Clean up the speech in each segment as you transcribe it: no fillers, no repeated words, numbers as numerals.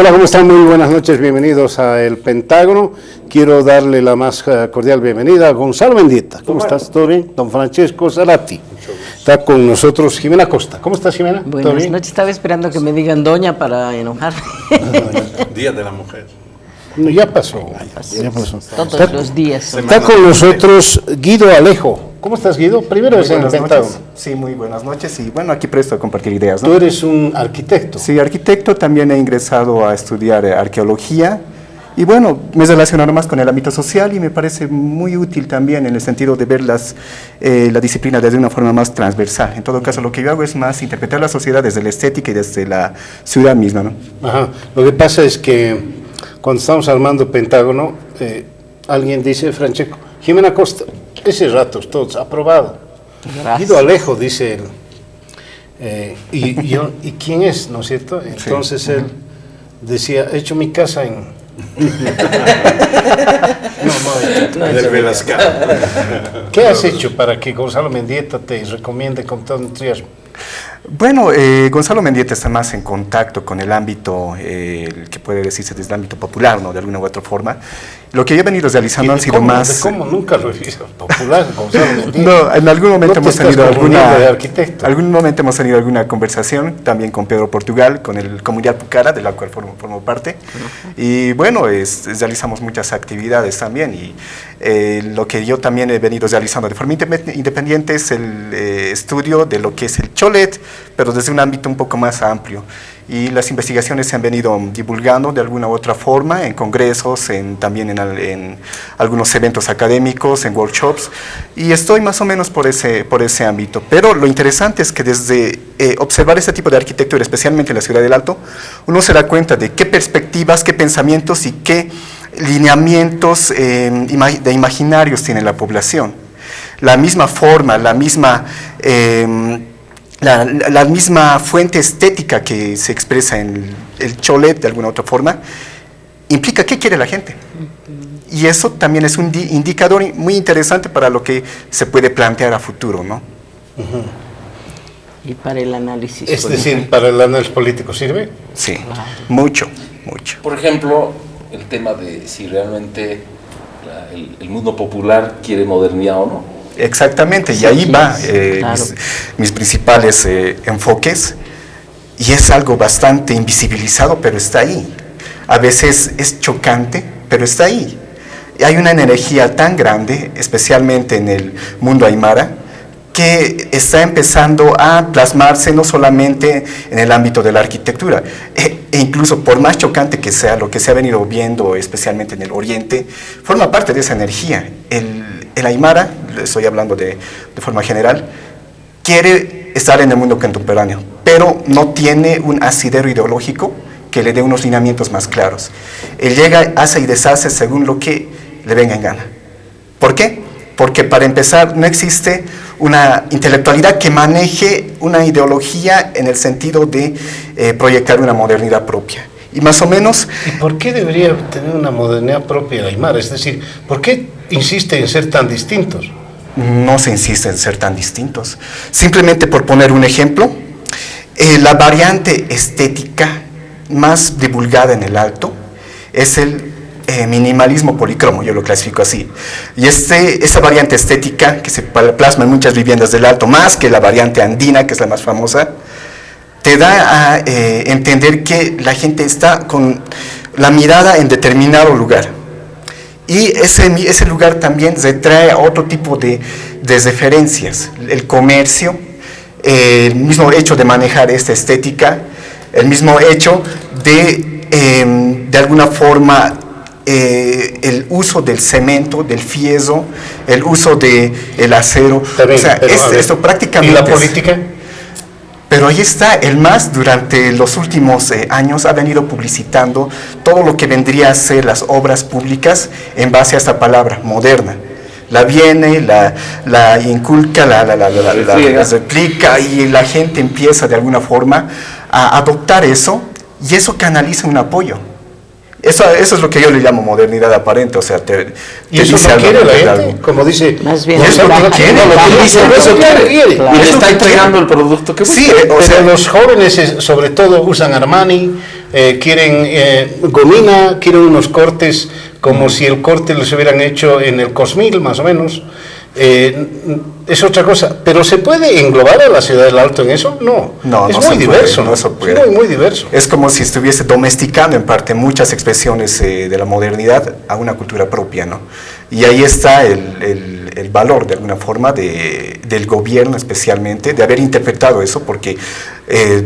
Hola, ¿cómo están? Muy buenas noches, bienvenidos a El Pentágono. Quiero darle la más cordial bienvenida a Gonzalo Mendieta. ¿Cómo estás? ¿Todo bien? Don Francesco Zarati. Está con nosotros Jimena Costa. ¿Cómo estás, Jimena? Buenas noches, estaba esperando que me digan doña para enojarme. Día de la Mujer. No, ya pasó. Todos los días. Está con nosotros Guido Alejo. ¿Cómo estás, Guido? Primero es en El Pentágono. Sí, muy buenas noches y bueno, aquí presto a compartir ideas, ¿no? Tú eres un arquitecto. Sí, arquitecto, también he ingresado a estudiar arqueología y bueno, me he relacionado más con el ámbito social y me parece muy útil también en el sentido de ver la disciplina desde una forma más transversal. En todo caso, lo que yo hago es más interpretar la sociedad desde la estética y desde la ciudad misma, ¿no? Ajá. Lo que pasa es que cuando estamos armando Pentágono, alguien dice, Francesco, Jimena Costa, ese rato todos aprobado. Gracias. Guido Alejo, dice él. ¿Y quién es, no es cierto? Entonces él decía, he hecho mi casa en... Del Velasco. ¿Qué has hecho para que Gonzalo Mendieta te recomiende con todo entusiasmo? Bueno, Gonzalo Mendieta está más en contacto con el ámbito, que puede decirse desde el ámbito popular, ¿no? De alguna u otra forma. Lo que yo he venido realizando han sido más... ¿Cómo? Nunca lo he visto popular, Gonzalo Mendieta. No, en algún momento hemos tenido alguna... alguna conversación, también con Pedro Portugal, con el Comunidad Pucara, de la cual formo parte. Y bueno, realizamos muchas actividades también. Y lo que yo también he venido realizando de forma independiente es el estudio de lo que es el cholet, pero desde un ámbito un poco más amplio. Y las investigaciones se han venido divulgando de alguna u otra forma en congresos, también en algunos eventos académicos, en workshops, y estoy más o menos por ese ámbito. Pero lo interesante es que desde observar este tipo de arquitectura, especialmente en la Ciudad del Alto, uno se da cuenta de qué perspectivas, qué pensamientos y qué lineamientos de imaginarios tiene la población. La misma forma, la misma fuente estética que se expresa en el cholet de alguna otra forma, implica qué quiere la gente. Y eso también es un indicador muy interesante para lo que se puede plantear a futuro, ¿no? Y para el análisis político. Es decir, para el análisis político, ¿sirve? Sí, mucho. Por ejemplo, el tema de si realmente el mundo popular quiere modernidad o no. Exactamente, y ahí va mis principales enfoques, y es algo bastante invisibilizado, pero está ahí. A veces es chocante, pero está ahí. Y hay una energía tan grande, especialmente en el mundo aymara, que está empezando a plasmarse no solamente en el ámbito de la arquitectura, e incluso por más chocante que sea lo que se ha venido viendo, especialmente en el oriente, forma parte de esa energía. El aymara, estoy hablando de forma general, quiere estar en el mundo contemporáneo, pero no tiene un asidero ideológico que le dé unos lineamientos más claros. Él llega, hace y deshace según lo que le venga en gana. ¿Por qué? Porque para empezar no existe una intelectualidad que maneje una ideología en el sentido de proyectar una modernidad propia. Y más o menos... ¿Y por qué debería tener una modernidad propia el aymara? Es decir, ¿por qué insiste en ser tan distintos? No se insiste en ser tan distintos. Simplemente por poner un ejemplo, la variante estética más divulgada en el Alto es el minimalismo polícromo, yo lo clasifico así. Y esa variante estética que se plasma en muchas viviendas del Alto, más que la variante andina, que es la más famosa, te da a entender que la gente está con la mirada en determinado lugar. Y ese lugar también retrae a otro tipo de referencias. El comercio, el mismo hecho de manejar esta estética, el mismo hecho de alguna forma, el uso del cemento, del fierro, el uso del acero. También, o sea, esto prácticamente... ¿Y la política? Pero ahí está, el MAS durante los últimos años ha venido publicitando todo lo que vendría a ser las obras públicas en base a esta palabra, moderna. La viene, la inculca, la replica, y la gente empieza de alguna forma a adoptar eso, y eso canaliza un apoyo. Eso es lo que yo le llamo modernidad aparente, o sea, ¿y eso no quiere la gente? Como dice... Más bien, eso no quiere, eso quiere. Y le está entregando el producto que busca. Sí, pero los jóvenes sobre todo usan Armani, quieren gomina, quieren unos cortes como si el corte los hubieran hecho en el Cosmil, más o menos. Es otra cosa, pero ¿se puede englobar a la ciudad del Alto en eso? No, es muy diverso, no se puede. Es muy diverso. Es como si estuviese domesticando en parte muchas expresiones de la modernidad a una cultura propia, ¿no? Y ahí está el valor, de alguna forma, del gobierno especialmente, de haber interpretado eso, porque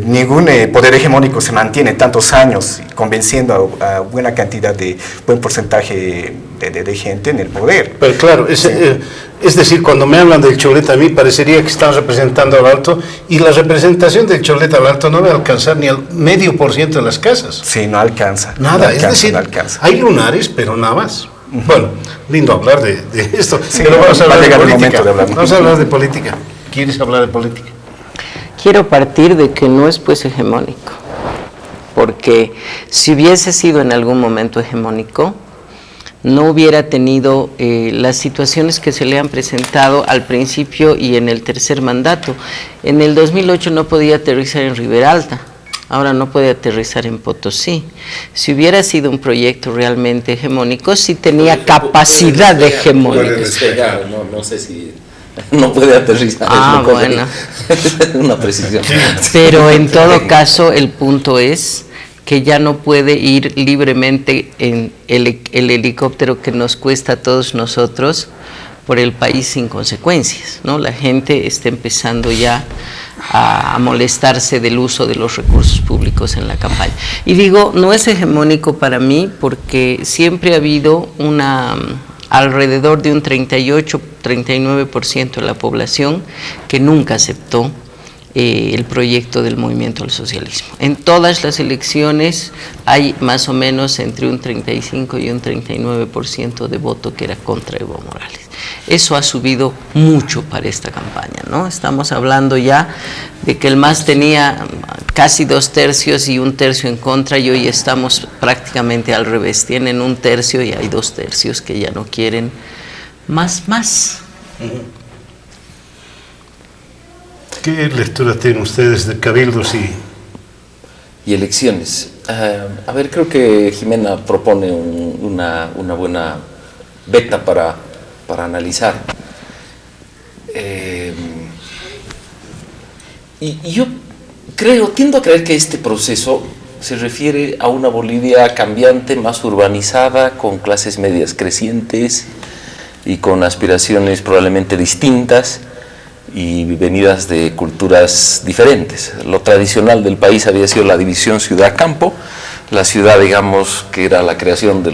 ningún poder hegemónico se mantiene tantos años convenciendo a buena cantidad de buen porcentaje de gente en el poder. Pero claro, es decir, cuando me hablan del Cholet, a mí parecería que están representando al Alto, y la representación del Cholet al Alto no va a alcanzar ni al 0,5% de las casas. Sí, no alcanza. Nada, no alcanza, es decir, no alcanza. Hay lunares, pero nada más. Bueno, lindo hablar de esto, sí, pero vamos a hablar de política. Vamos a hablar de política. ¿Quieres hablar de política? Quiero partir de que no es pues hegemónico, porque si hubiese sido en algún momento hegemónico, no hubiera tenido las situaciones que se le han presentado al principio y en el tercer mandato. En el 2008 no podía aterrizar en Ribera Alta, ahora no puede aterrizar en Potosí. Si hubiera sido un proyecto realmente hegemónico, sí tenía capacidad de hegemónico. No sé si no puede aterrizar. Bueno. Una precisión. Pero en todo caso, el punto es que ya no puede ir libremente en el helicóptero que nos cuesta a todos nosotros por el país sin consecuencias, ¿no? La gente está empezando ya a molestarse del uso de los recursos públicos en la campaña. Y digo, no es hegemónico para mí porque siempre ha habido alrededor de un 38-39% de la población que nunca aceptó el proyecto del movimiento al socialismo. En todas las elecciones hay más o menos entre un 35 y un 39% de voto que era contra Evo Morales. Eso ha subido mucho para esta campaña, ¿no? Estamos hablando ya de que el MAS tenía casi 2/3 y 1/3 en contra, y hoy estamos prácticamente al revés. Tienen 1/3 y hay 2/3 que ya no quieren más. ¿Qué lectura tienen ustedes de cabildos y elecciones? A ver, creo que Jimena propone una buena beta para analizar. Y yo tiendo a creer que este proceso se refiere a una Bolivia cambiante, más urbanizada, con clases medias crecientes y con aspiraciones probablemente distintas y venidas de culturas diferentes. Lo tradicional del país había sido la división ciudad-campo, la ciudad, digamos, que era la creación de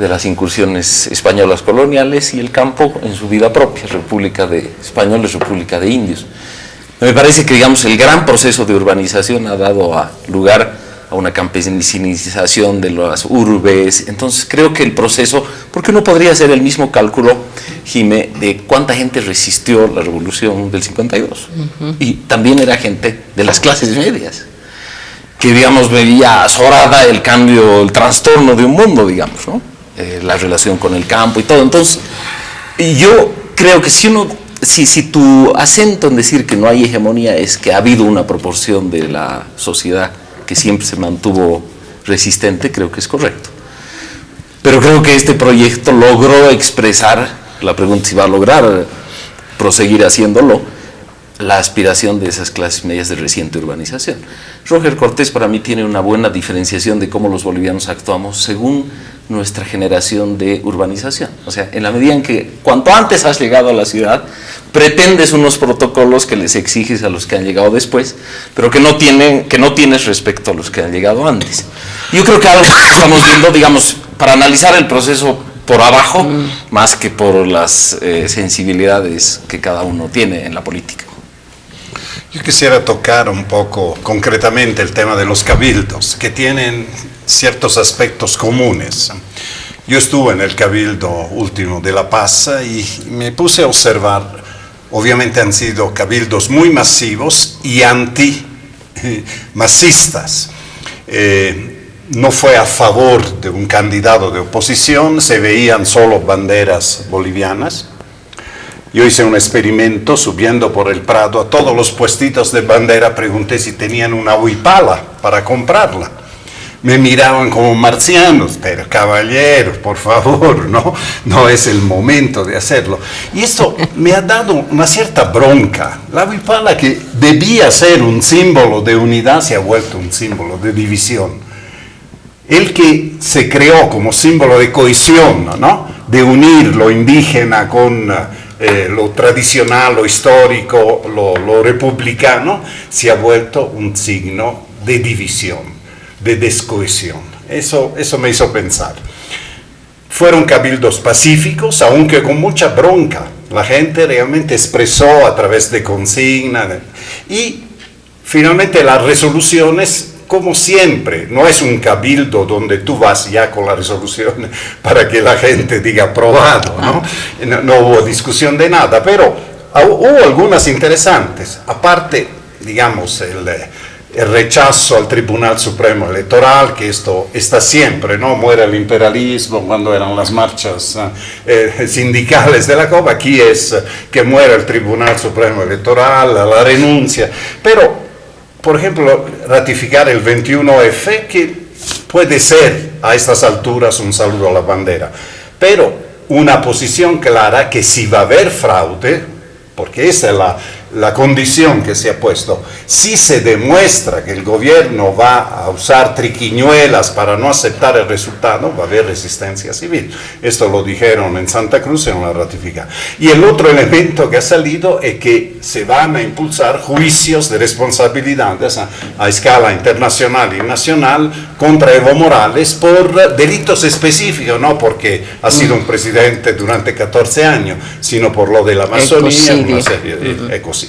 las incursiones españolas coloniales, y el campo en su vida propia, República de Españoles, República de Indios. Me parece que, digamos, el gran proceso de urbanización ha dado lugar a una campesinización de las urbes. Entonces creo que el proceso, porque uno podría hacer el mismo cálculo, Jimé, de cuánta gente resistió la revolución del 52, y también era gente de las clases medias, que, digamos, veía azorada el cambio, el trastorno de un mundo, digamos, ¿no? La relación con el campo y todo. Entonces, yo creo que si tu acento en decir que no hay hegemonía es que ha habido una proporción de la sociedad que siempre se mantuvo resistente, creo que es correcto. Pero creo que este proyecto logró expresar, la pregunta si va a lograr proseguir haciéndolo, la aspiración de esas clases medias de reciente urbanización. Roger Cortés para mí tiene una buena diferenciación de cómo los bolivianos actuamos según nuestra generación de urbanización. O sea, en la medida en que cuanto antes has llegado a la ciudad, pretendes unos protocolos que les exiges a los que han llegado después, pero que no tienes respecto a los que han llegado antes. Yo creo que algo que estamos viendo, digamos, para analizar el proceso por abajo, más que por las sensibilidades que cada uno tiene en la política. Yo quisiera tocar un poco concretamente el tema de los cabildos, que tienen ciertos aspectos comunes. Yo estuve en el cabildo último de La Paz y me puse a observar, obviamente han sido cabildos muy masivos y anti-masistas. No fue a favor de un candidato de oposición, se veían solo banderas bolivianas. Yo hice un experimento subiendo por el Prado, a todos los puestitos de bandera pregunté si tenían una huipala para comprarla. me miraban como marcianos, pero caballeros, por favor, no es el momento de hacerlo. Y esto me ha dado una cierta bronca. La huipala, que debía ser un símbolo de unidad, se ha vuelto un símbolo de división. El que se creó como símbolo de cohesión, ¿no? De unir lo indígena con lo tradicional, lo histórico, lo republicano, se ha vuelto un signo de división, de descohesión. Eso me hizo pensar. Fueron cabildos pacíficos, aunque con mucha bronca. La gente realmente expresó a través de consignas. Y finalmente las resoluciones, como siempre, no es un cabildo donde tú vas ya con la resolución para que la gente diga aprobado, no hubo discusión de nada, pero hubo algunas interesantes. Aparte, digamos, el rechazo al Tribunal Supremo Electoral, que esto está siempre, ¿no? Muere el imperialismo cuando eran las marchas sindicales de la COP, aquí es que muere el Tribunal Supremo Electoral, la renuncia, pero, por ejemplo, ratificar el 21F, que puede ser a estas alturas un saludo a la bandera, pero una posición clara que si va a haber fraude, porque esa es la condición que se ha puesto, si se demuestra que el gobierno va a usar triquiñuelas para no aceptar el resultado, va a haber resistencia civil. Esto lo dijeron en Santa Cruz en una ratificación. Y el otro elemento que ha salido es que se van a impulsar juicios de responsabilidades a escala internacional y nacional contra Evo Morales por delitos específicos, no porque ha sido un presidente durante 14 años, sino por lo de la Amazonía, una serie de ecocidios.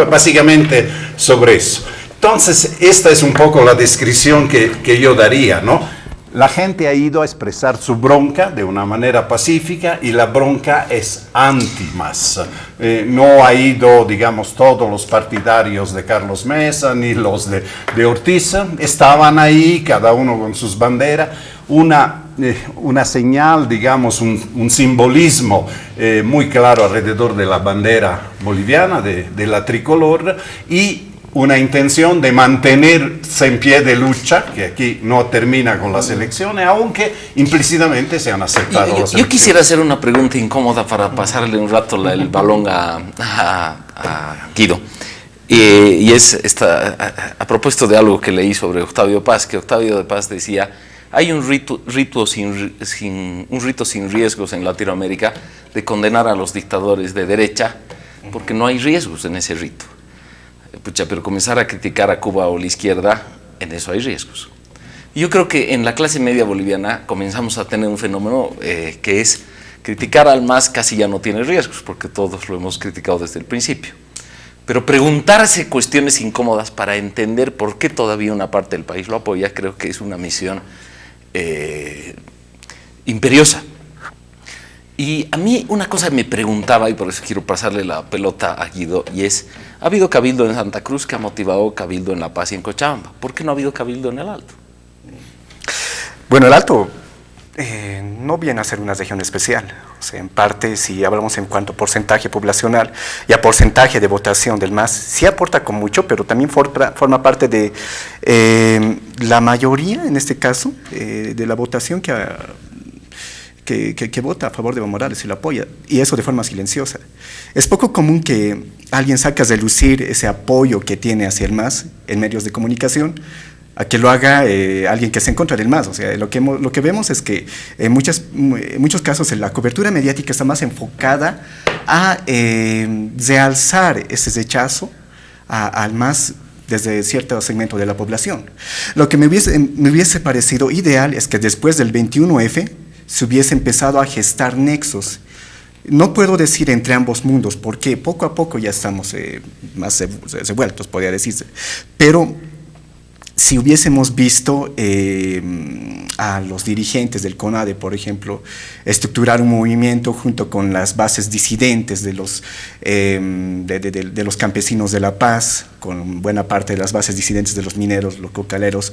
Básicamente sobre eso. Entonces, esta es un poco la descripción que yo daría, ¿no? La gente ha ido a expresar su bronca de una manera pacífica y la bronca es anti-más. No ha ido, digamos, todos los partidarios de Carlos Mesa ni los de Ortiz. Estaban ahí, cada uno con sus banderas. Una señal, digamos, un simbolismo muy claro alrededor de la bandera boliviana, de la tricolor, y una intención de mantenerse en pie de lucha, que aquí no termina con las elecciones, aunque implícitamente se han aceptado las elecciones. Yo quisiera hacer una pregunta incómoda para pasarle un rato el balón a Guido. Y es a propósito de algo que leí sobre Octavio Paz, que Octavio de Paz decía: hay un rito sin riesgos en Latinoamérica de condenar a los dictadores de derecha, porque no hay riesgos en ese rito. Pero comenzar a criticar a Cuba o la izquierda, en eso hay riesgos. Y yo creo que en la clase media boliviana comenzamos a tener un fenómeno que es criticar al MAS casi ya no tiene riesgos, porque todos lo hemos criticado desde el principio. Pero preguntarse cuestiones incómodas para entender por qué todavía una parte del país lo apoya, creo que es una misión imperiosa. Y a mí una cosa me preguntaba, y por eso quiero pasarle la pelota a Guido, y es: ha habido cabildo en Santa Cruz que ha motivado cabildo en La Paz y en Cochabamba. ¿Por qué no ha habido cabildo en el Alto? Bueno, el Alto no viene a ser una región especial. O sea, en parte, si hablamos en cuanto a porcentaje poblacional y a porcentaje de votación del MAS, sí aporta con mucho, pero también forma parte de la mayoría, en este caso, de la votación que vota a favor de Evo Morales y lo apoya, y eso de forma silenciosa. Es poco común que alguien saque a relucir ese apoyo que tiene hacia el MAS en medios de comunicación, a que lo haga alguien que se en contra del MAS. O sea, lo que vemos es que en muchos casos la cobertura mediática está más enfocada a realzar ese rechazo al MAS desde cierto segmento de la población. Lo que me hubiese parecido ideal es que después del 21F se hubiese empezado a gestar nexos. No puedo decir entre ambos mundos, porque poco a poco ya estamos más revueltos, podría decirse, pero si hubiésemos visto a los dirigentes del CONADE, por ejemplo, estructurar un movimiento junto con las bases disidentes de los campesinos de La Paz, con buena parte de las bases disidentes de los mineros, los cocaleros,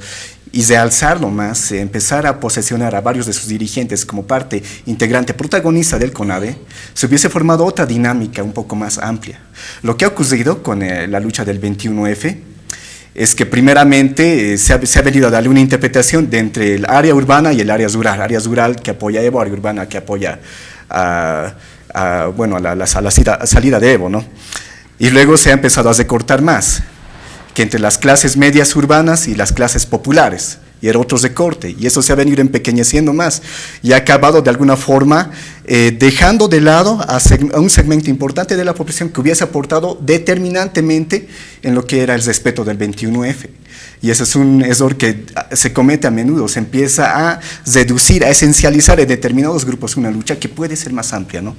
y realzarlo más, empezar a posesionar a varios de sus dirigentes como parte integrante, protagonista del CONADE, se hubiese formado otra dinámica un poco más amplia. Lo que ha ocurrido con la lucha del 21F es que primeramente se ha venido a darle una interpretación de entre el área urbana y el área rural que apoya a Evo, área urbana que apoya a la salida de Evo, ¿no? Y luego se ha empezado a recortar más, que entre las clases medias urbanas y las clases populares, y era otro recorte, y eso se ha venido empequeñeciendo más, y ha acabado de alguna forma dejando de lado a un segmento importante de la población que hubiese aportado determinantemente en lo que era el respeto del 21F. Y ese es un error que se comete a menudo, se empieza a reducir, a esencializar en determinados grupos una lucha que puede ser más amplia, ¿no?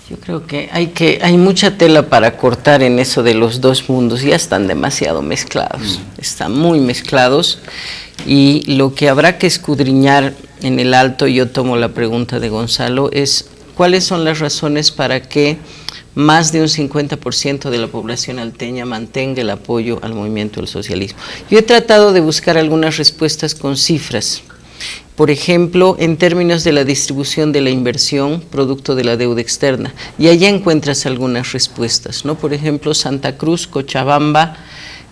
Yo creo que hay mucha tela para cortar en eso de los dos mundos, ya están demasiado mezclados, están muy mezclados, y lo que habrá que escudriñar en el Alto, yo tomo la pregunta de Gonzalo, es cuáles son las razones para que más de un 50% de la población alteña mantenga el apoyo al movimiento del socialismo. Yo he tratado de buscar algunas respuestas con cifras. Por ejemplo, en términos de la distribución de la inversión, producto de la deuda externa, y allá encuentras algunas respuestas, ¿no? Por ejemplo, Santa Cruz, Cochabamba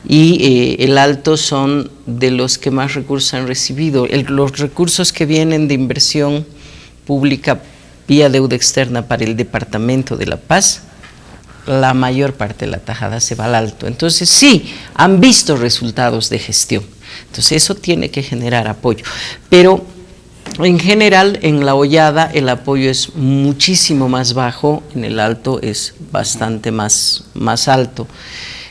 y el Alto son de los que más recursos han recibido. Los recursos que vienen de inversión pública vía deuda externa para el Departamento de La Paz, la mayor parte de la tajada se va al Alto. Entonces sí, han visto resultados de gestión. Entonces eso tiene que generar apoyo. Pero en general en la Hollada el apoyo es muchísimo más bajo, en el Alto es bastante más alto.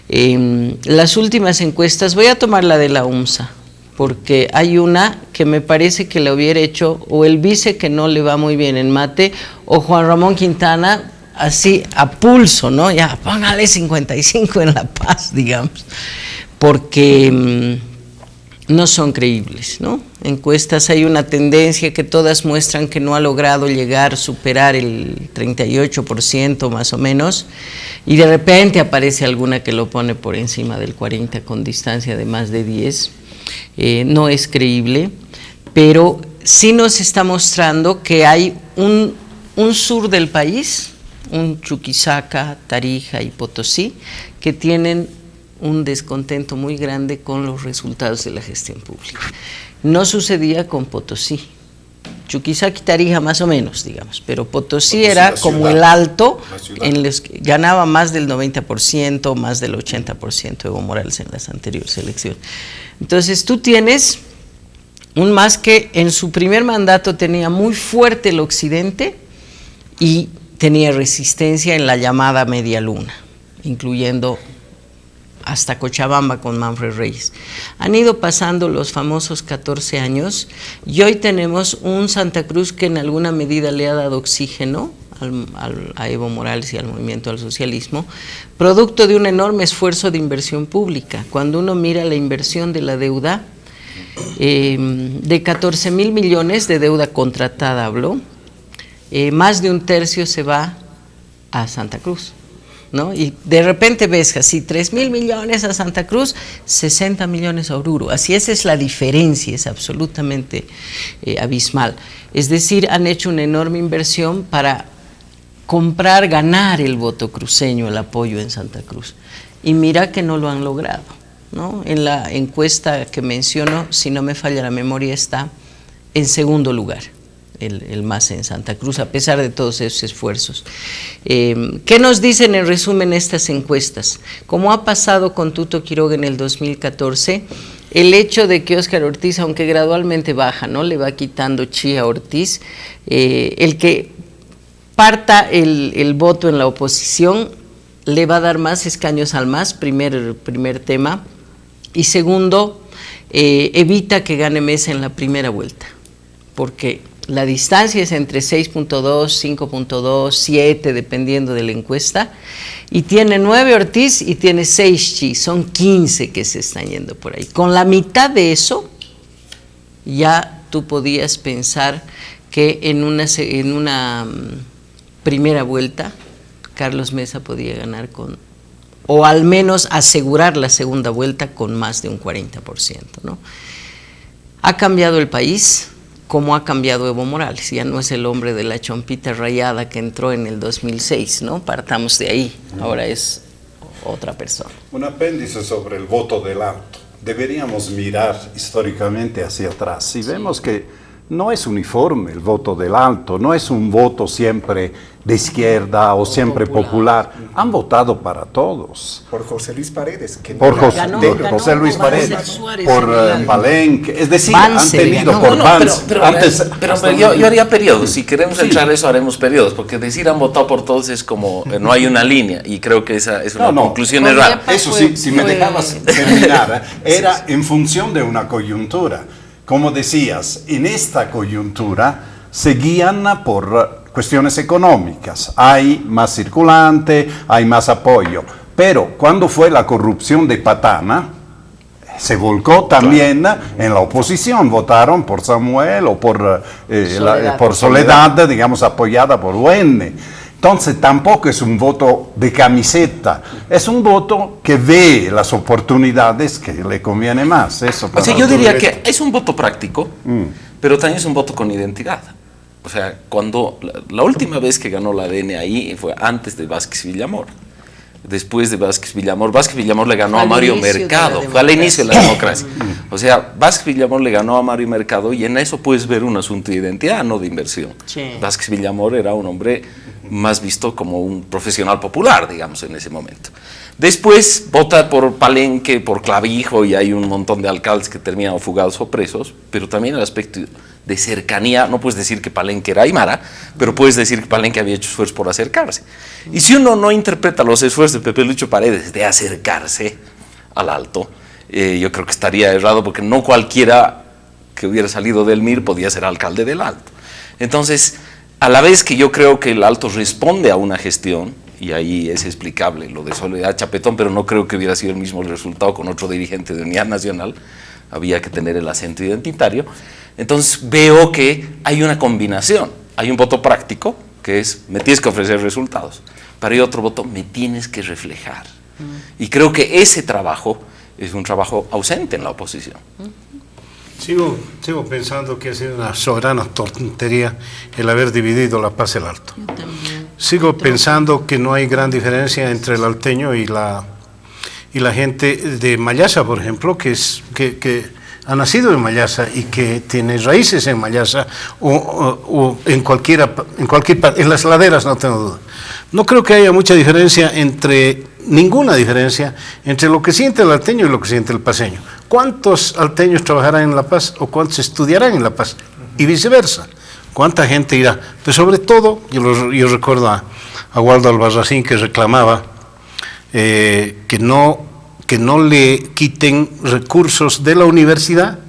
Las últimas encuestas, voy a tomar la de la UMSA, porque hay una que me parece que la hubiera hecho o el vice que no le va muy bien en mate, o Juan Ramón Quintana, así a pulso, ¿no? Ya, póngale 55 en La Paz, digamos, porque no son creíbles, ¿no? Encuestas, hay una tendencia que todas muestran que no ha logrado superar el 38% más o menos, y de repente aparece alguna que lo pone por encima del 40% con distancia de más de 10. No es creíble, pero sí nos está mostrando que hay un sur del país, un Chuquisaca, Tarija y Potosí, que tienen un descontento muy grande con los resultados de la gestión pública. No sucedía con Potosí. Chuquisaca y Tarija más o menos, digamos, pero Potosí era como el Alto, en los que ganaba más del 90%, más del 80% Evo Morales en las anteriores elecciones. Entonces tú tienes un MAS que en su primer mandato tenía muy fuerte el occidente y tenía resistencia en la llamada media luna, incluyendo hasta Cochabamba con Manfred Reyes. Han ido pasando los famosos 14 años y hoy tenemos un Santa Cruz que en alguna medida le ha dado oxígeno a Evo Morales y al movimiento al socialismo, producto de un enorme esfuerzo de inversión pública. Cuando uno mira la inversión de la deuda, de 14.000 millones de deuda contratada habló, más de un tercio se va a Santa Cruz, ¿no? Y de repente ves así 3.000 millones a Santa Cruz, 60 millones a Oruro. Así esa es la diferencia, es absolutamente abismal. Es decir, han hecho una enorme inversión para ganar el voto cruceño, el apoyo en Santa Cruz. Y mira que no lo han logrado, ¿no? En la encuesta que menciono, si no me falla la memoria, está en segundo lugar. El MAS en Santa Cruz, a pesar de todos esos esfuerzos. ¿Qué nos dicen en resumen estas encuestas? Como ha pasado con Tuto Quiroga en el 2014, el hecho de que Óscar Ortiz, aunque gradualmente baja, ¿no? Le va quitando chi a Ortiz, el que parta el voto en la oposición le va a dar más escaños al MAS, primer tema, y segundo, evita que gane Mesa en la primera vuelta, porque la distancia es entre 6.2, 5.2, 7, dependiendo de la encuesta, y tiene 9 Ortiz y tiene 6 Chi, son 15 que se están yendo por ahí. Con la mitad de eso, ya tú podías pensar que en una primera vuelta, Carlos Mesa podía ganar o al menos asegurar la segunda vuelta con más de un 40%, ¿no? Ha cambiado el país, como ha cambiado Evo Morales, ya no es el hombre de la chompita rayada que entró en el 2006, ¿no? Partamos de ahí, ahora es otra persona. Un apéndice sobre el voto del alto. Deberíamos mirar históricamente hacia atrás y vemos que no es uniforme el voto del alto, no es un voto siempre de izquierda o siempre popular. Han votado para todos. Por José Luis Paredes. Que Por ganó José Luis Paredes, Suárez, por Palenque, es decir, han Vance tenido ganó. por No, Vance. pero yo haría periodos. Si queremos entrar a eso, haremos periodos. Porque decir han votado por todos es como no hay una línea. Y creo que esa es una conclusión Con errada. Yapa Eso fue- sí, si me fue- dejabas terminar, era en función de una coyuntura. Como decías, en esta coyuntura se guían por cuestiones económicas. Hay más circulante, hay más apoyo. Pero cuando fue la corrupción de Patana, se volcó también en la oposición. Votaron por Samuel o por Soledad, digamos, apoyada por UN. Entonces tampoco es un voto de camiseta, es un voto que ve las oportunidades que le conviene más. Eso O sea, yo diría que es un voto práctico, pero también es un voto con identidad. O sea, cuando la última vez que ganó la ADN ahí fue antes de Vázquez Villamor. Después de Vázquez Villamor le ganó Fue a al Mario inicio de la Mercado, fue al inicio de la democracia. O sea, Vázquez Villamor le ganó a Mario Mercado y en eso puedes ver un asunto de identidad, no de inversión. Sí. Vázquez Villamor era un hombre más visto como un profesional popular, digamos, en ese momento. Después vota por Palenque, por Clavijo, y hay un montón de alcaldes que terminan fugados o presos, pero también el aspecto de cercanía. No puedes decir que Palenque era aymara, pero puedes decir que Palenque había hecho esfuerzos por acercarse. Y si uno no interpreta los esfuerzos de Pepe Lucho Paredes de acercarse al Alto, yo creo que estaría errado, porque no cualquiera que hubiera salido del MIR podía ser alcalde del Alto. Entonces, a la vez que yo creo que el Alto responde a una gestión, y ahí es explicable lo de Soledad Chapetón, pero no creo que hubiera sido el mismo resultado con otro dirigente de Unidad Nacional, había que tener el acento identitario. Entonces veo que hay una combinación, hay un voto práctico, que es me tienes que ofrecer resultados, pero hay otro voto, me tienes que reflejar. Y creo que ese trabajo es un trabajo ausente en la oposición. Sigo pensando que ha sido una soberana tontería el haber dividido La Paz y el Alto. Sigo pensando que no hay gran diferencia entre el alteño y la gente de Mallasa, por ejemplo, que ha nacido en Mallasa y que tiene raíces en Mallasa o en cualquier parte, en las laderas, no tengo duda. No creo que haya mucha diferencia ninguna diferencia entre lo que siente el alteño y lo que siente el paceño. ¿Cuántos alteños trabajarán en La Paz o cuántos estudiarán en La Paz? Y viceversa. ¿Cuánta gente irá? Pero sobre todo, yo recuerdo a Waldo Albarracín que reclamaba que no le quiten recursos de la universidad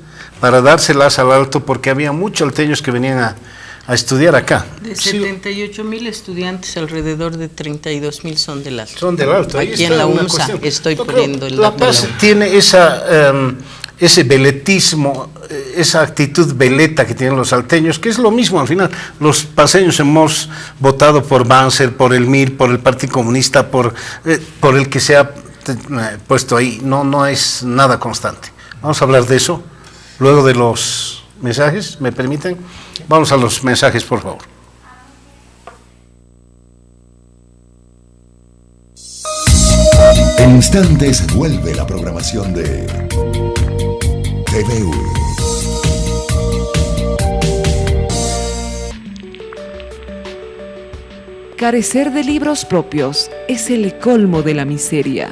para dárselas al Alto, porque había muchos alteños que venían a estudiar acá. De 78.000 estudiantes, alrededor de 32.000 son del Alto. Son del Alto. Aquí en la UNSA estoy poniendo el La dato. Paz tiene ese veletismo, esa actitud veleta que tienen los salteños, que es lo mismo al final. Los paseños hemos votado por Banzer, por el MIR, por el Partido Comunista, por el que se ha puesto ahí. No es nada constante. Vamos a hablar de eso luego de los mensajes, ¿me permiten? Vamos a los mensajes, por favor. En instantes vuelve la programación de TVU. Carecer de libros propios es el colmo de la miseria.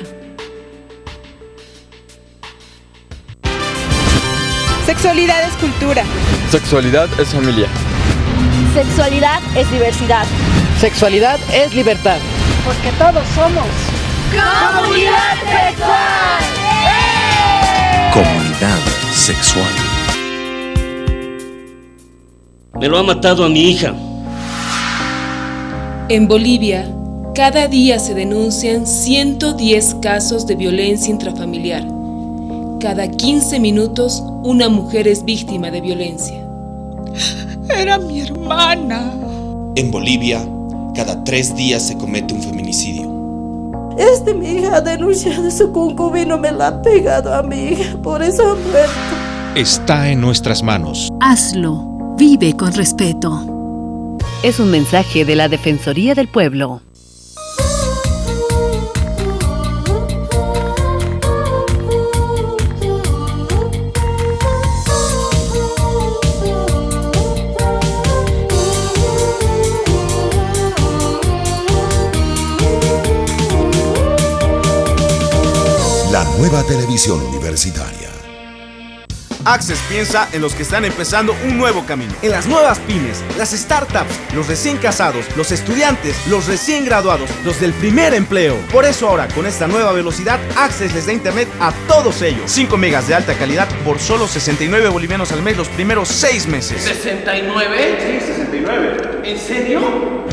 Sexualidad es cultura. Sexualidad es familia. Sexualidad es diversidad. Sexualidad es libertad. Porque todos somos comunidad sexual. Comunidad sexual. Me lo ha matado a mi hija. En Bolivia, cada día se denuncian 110 casos de violencia intrafamiliar. Cada 15 minutos, una mujer es víctima de violencia. Era mi hermana. En Bolivia, cada 3 días se comete un feminicidio. Mi hija ha denunciado, su concubino me la ha pegado a mi hija, por eso ha muerto. Está en nuestras manos. Hazlo, vive con respeto. Es un mensaje de la Defensoría del Pueblo. televisión universitaria. Access piensa en los que están empezando un nuevo camino, en las nuevas pymes, las startups, los recién casados, los estudiantes, los recién graduados, los del primer empleo. Por eso ahora, con esta nueva velocidad, Access les da internet a todos ellos. 5 megas de alta calidad por solo 69 bolivianos al mes los primeros 6 meses. ¿69? Sí, 69. ¿En serio?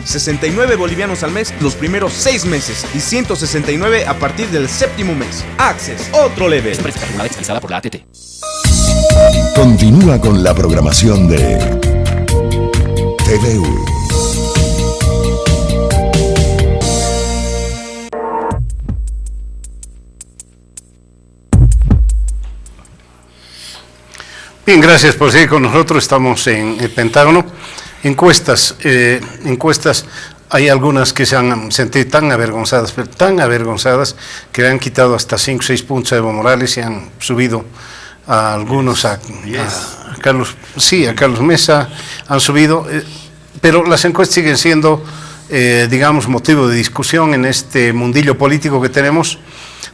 69 bolivianos al mes los primeros 6 meses y 169 a partir del 7º mes. Access, otro level. Expresada por la ATT. Continúa con la programación de TVU. Bien, gracias por seguir con nosotros. Estamos en el Pentágono. Encuestas, hay algunas que se han sentido tan avergonzadas, pero tan avergonzadas, que le han quitado hasta 5 o 6 puntos a Evo Morales y han subido a algunos, a Carlos Mesa, han subido, pero las encuestas siguen siendo, digamos, motivo de discusión en este mundillo político que tenemos,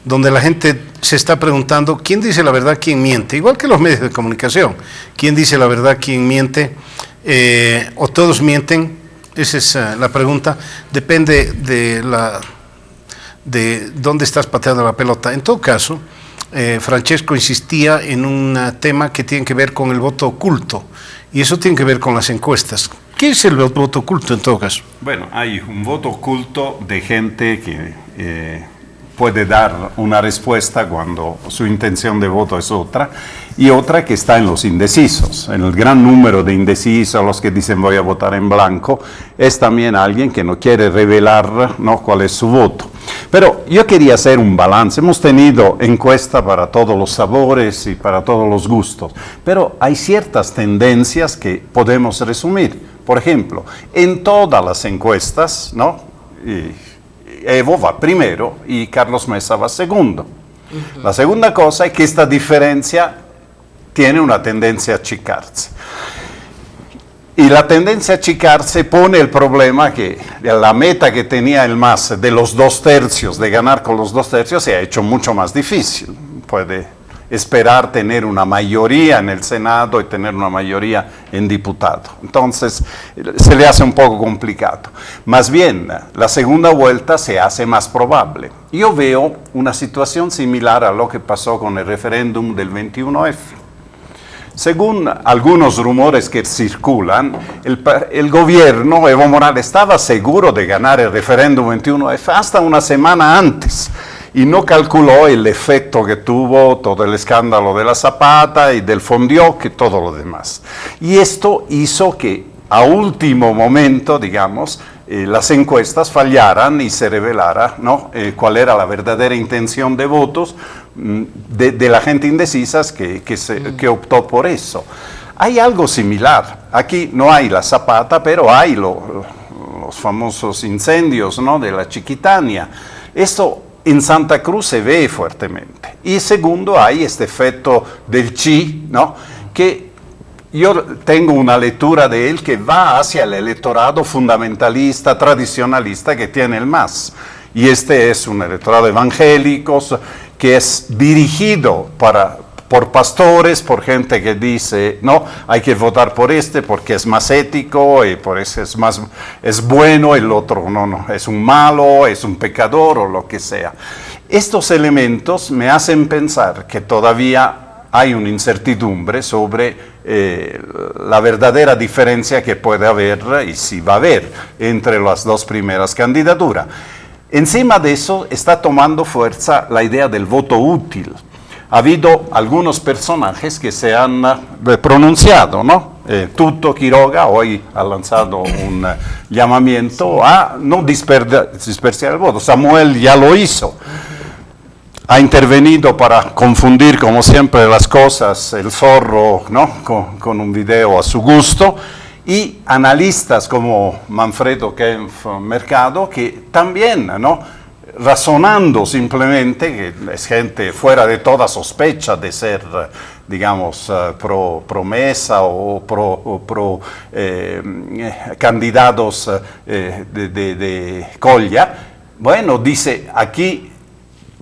donde la gente se está preguntando quién dice la verdad, quién miente, igual que los medios de comunicación, quién dice la verdad, quién miente, o todos mienten. Esa es la pregunta, depende de dónde estás pateando la pelota. En todo caso, Francesco insistía en un tema que tiene que ver con el voto oculto, y eso tiene que ver con las encuestas. ¿Qué es el voto oculto en todo caso? Bueno, hay un voto oculto de gente que puede dar una respuesta cuando su intención de voto es otra, y otra que está en los indecisos. En el gran número de indecisos, los que dicen voy a votar en blanco, es también alguien que no quiere revelar, ¿no?, cuál es su voto. Pero yo quería hacer un balance. Hemos tenido encuesta para todos los sabores y para todos los gustos, pero hay ciertas tendencias que podemos resumir. Por ejemplo, en todas las encuestas, ¿no?, Evo va primero y Carlos Mesa va segundo. La segunda cosa es que esta diferencia tiene una tendencia a achicarse. Y la tendencia a achicarse pone el problema que la meta que tenía el MAS de los 2/3, de ganar con los 2/3, se ha hecho mucho más difícil. Puede esperar tener una mayoría en el Senado y tener una mayoría en diputado. Entonces, se le hace un poco complicado. Más bien, la segunda vuelta se hace más probable. Yo veo una situación similar a lo que pasó con el referéndum del 21F. Según algunos rumores que circulan, el gobierno, Evo Morales, estaba seguro de ganar el referéndum 21F hasta una semana antes, y no calculó el efecto que tuvo todo el escándalo de la Zapata y del Fondioc y todo lo demás. Y esto hizo que a último momento, digamos, las encuestas fallaran y se revelara, ¿no?, cuál era la verdadera intención de votos de la gente indecisa que optó por eso. Hay algo similar. Aquí no hay la Zapata, pero hay los famosos incendios, ¿no?, de la Chiquitania. Esto en Santa Cruz se ve fuertemente. Y segundo, hay este efecto del chi, ¿no?, que yo tengo una lectura de él que va hacia el electorado fundamentalista, tradicionalista que tiene el MAS. Y este es un electorado evangélico que es dirigido por pastores, por gente que dice, no, hay que votar por este porque es más ético, y por eso es bueno, el otro no, es un malo, es un pecador o lo que sea. Estos elementos me hacen pensar que todavía hay una incertidumbre sobre la verdadera diferencia que puede haber, y si va a haber, entre las dos primeras candidaturas. Encima de eso está tomando fuerza la idea del voto útil. Ha habido algunos personajes que se han pronunciado, ¿no? Tutto Quiroga hoy ha lanzado un llamamiento a no dispersar el voto. Samuel ya lo hizo. Ha intervenido para confundir, como siempre, las cosas, el zorro, ¿no?, con un video a su gusto. Y analistas como Manfredo Kempf Mercado, que también, ¿no?, razonando simplemente, que es gente fuera de toda sospecha de ser, digamos, pro Mesa o pro candidatos de Colla, bueno, dice, aquí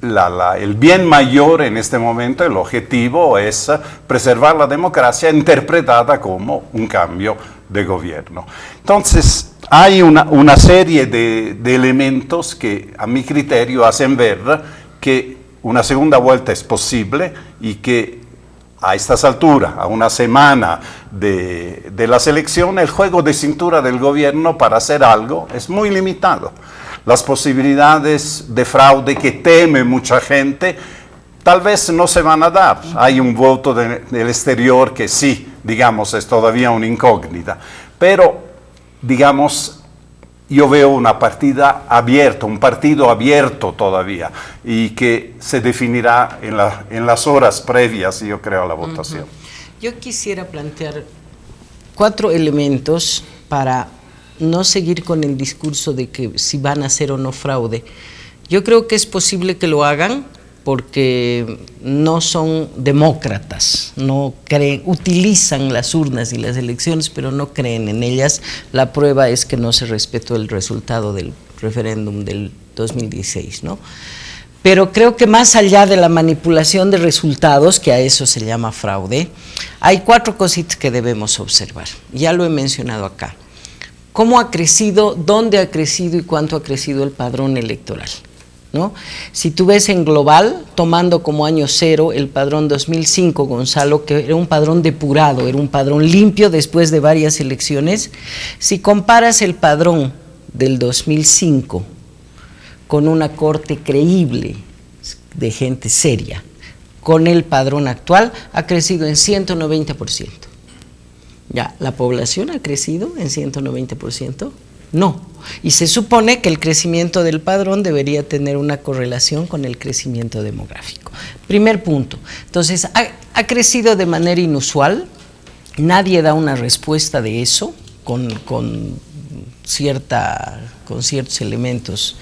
el bien mayor en este momento, el objetivo es preservar la democracia interpretada como un cambio de gobierno. Entonces, hay una serie de elementos que a mi criterio hacen ver que una segunda vuelta es posible y que a estas alturas, a una semana de las elecciones, el juego de cintura del gobierno para hacer algo es muy limitado. Las posibilidades de fraude que teme mucha gente tal vez no se van a dar. Hay un voto del exterior que sí, digamos, es todavía una incógnita. Pero, digamos, yo veo una partida abierta, un partido abierto todavía, y que se definirá en las horas previas, yo creo, a la votación. Yo quisiera plantear 4 elementos para no seguir con el discurso de que si van a hacer o no fraude. Yo creo que es posible que lo hagan porque no son demócratas, no creen, utilizan las urnas y las elecciones, pero no creen en ellas. La prueba es que no se respetó el resultado del referéndum del 2016, ¿no? Pero creo que más allá de la manipulación de resultados, que a eso se llama fraude, hay 4 cositas que debemos observar. Ya lo he mencionado acá. ¿Cómo ha crecido, dónde ha crecido y cuánto ha crecido el padrón electoral? ¿No? Si tú ves en global, tomando como año cero el padrón 2005, Gonzalo, que era un padrón depurado, era un padrón limpio después de varias elecciones, si comparas el padrón del 2005 con una corte creíble de gente seria, con el padrón actual, ha crecido en 190%. Ya, ¿la población ha crecido en 190%? No. Y se supone que el crecimiento del padrón debería tener una correlación con el crecimiento demográfico. Primer punto. Entonces, ha crecido de manera inusual, nadie da una respuesta de eso con ciertos elementos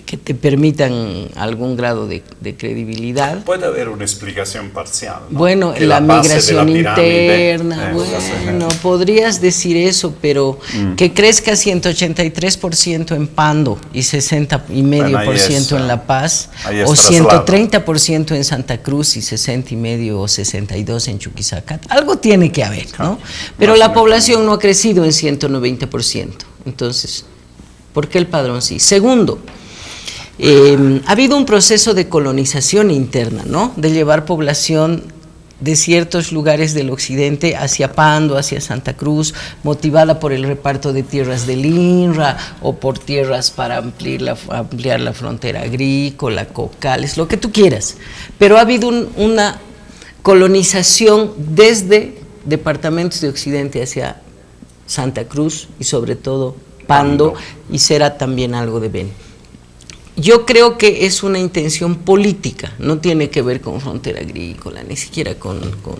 que te permitan algún grado de credibilidad. Puede haber una explicación parcial, ¿no? Bueno, que la migración interna, bueno, podrías decir eso, pero que crezca 183% en Pando y 60,5% en La Paz, o 130% en Santa Cruz y 60,5% o 62% en Chuquisaca. Algo tiene que haber, ¿no? Pero la población no ha crecido en 190%. Entonces, ¿por qué el padrón sí? Segundo, ha habido un proceso de colonización interna, ¿no? De llevar población de ciertos lugares del occidente hacia Pando, hacia Santa Cruz, motivada por el reparto de tierras del INRA o por tierras para ampliar la frontera agrícola, cocales, lo que tú quieras. Pero ha habido una colonización desde departamentos de occidente hacia Santa Cruz y sobre todo Pando, y será también algo de Beni. Yo creo que es una intención política, no tiene que ver con frontera agrícola, ni siquiera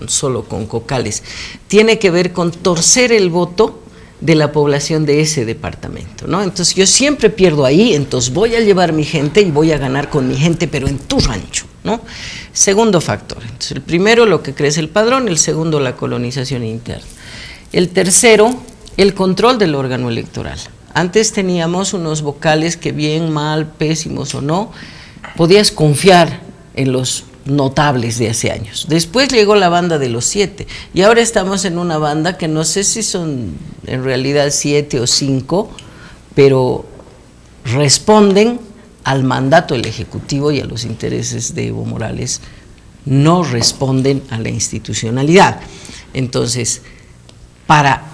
solo con cocales, tiene que ver con torcer el voto de la población de ese departamento, ¿no? Entonces yo siempre pierdo ahí, entonces voy a llevar mi gente y voy a ganar con mi gente, pero en tu rancho, ¿no? Segundo factor, entonces el primero lo que crece el padrón, el segundo la colonización interna. El tercero, el control del órgano electoral. Antes teníamos unos vocales que bien, mal, pésimos o no, podías confiar en los notables de hace años. Después llegó la banda de los 7 y ahora estamos en una banda que no sé si son en realidad 7 o 5, pero responden al mandato del Ejecutivo y a los intereses de Evo Morales, no responden a la institucionalidad. Entonces, para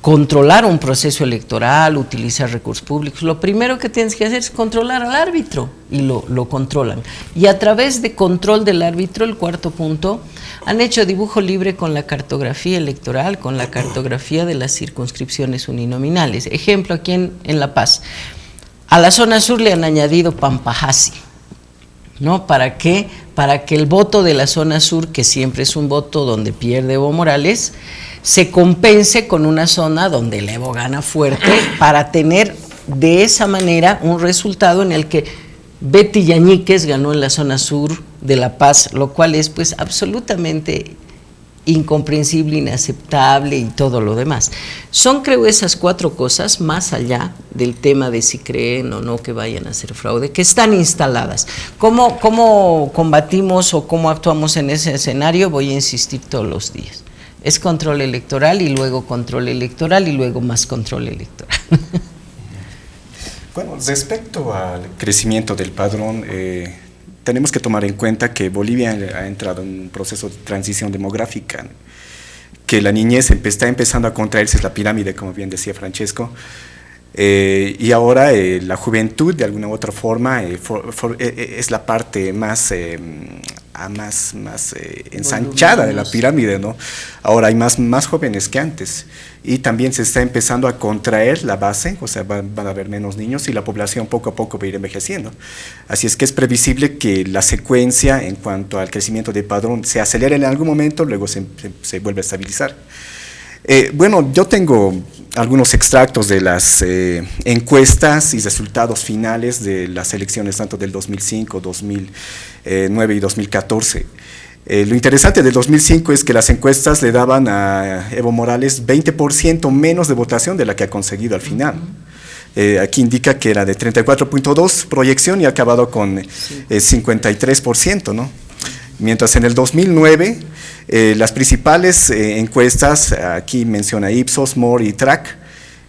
controlar un proceso electoral, utilizar recursos públicos, lo primero que tienes que hacer es controlar al árbitro, y lo controlan. Y a través de control del árbitro, el cuarto punto, han hecho dibujo libre con la cartografía electoral, con la cartografía de las circunscripciones uninominales. Ejemplo, aquí en La Paz, a la zona sur le han añadido Pampajasi, ¿no? ¿Para qué? Para que el voto de la zona sur, que siempre es un voto donde pierde Evo Morales, se compense con una zona donde el Evo gana fuerte, para tener de esa manera un resultado en el que Betty Yañíquez ganó en la zona sur de La Paz, lo cual es pues absolutamente incomprensible, inaceptable y todo lo demás. Son, creo, esas 4 cosas, más allá del tema de si creen o no que vayan a hacer fraude, que están instaladas. ¿Cómo combatimos o cómo actuamos en ese escenario? Voy a insistir todos los días. Es control electoral y luego control electoral y luego más control electoral. Bueno, respecto al crecimiento del padrón, tenemos que tomar en cuenta que Bolivia ha entrado en un proceso de transición demográfica, que la niñez está empezando a contraerse, es la pirámide, como bien decía Francesco, y ahora la juventud, de alguna u otra forma, es la parte más ensanchada de la pirámide, ¿no? Ahora hay más jóvenes que antes, y también se está empezando a contraer la base, o sea, van a haber menos niños y la población poco a poco va a ir envejeciendo. Así es que es previsible que la secuencia en cuanto al crecimiento del padrón se acelere en algún momento, luego se vuelve a estabilizar. Bueno, yo tengo algunos extractos de las encuestas y resultados finales de las elecciones tanto del 2005, 2009 y 2014. Lo interesante del 2005 es que las encuestas le daban a Evo Morales 20% menos de votación de la que ha conseguido al final. Aquí indica que era de 34.2 proyección y ha acabado con 53%, ¿no? Mientras en el 2009 las principales encuestas, aquí menciona Ipsos, More y Track,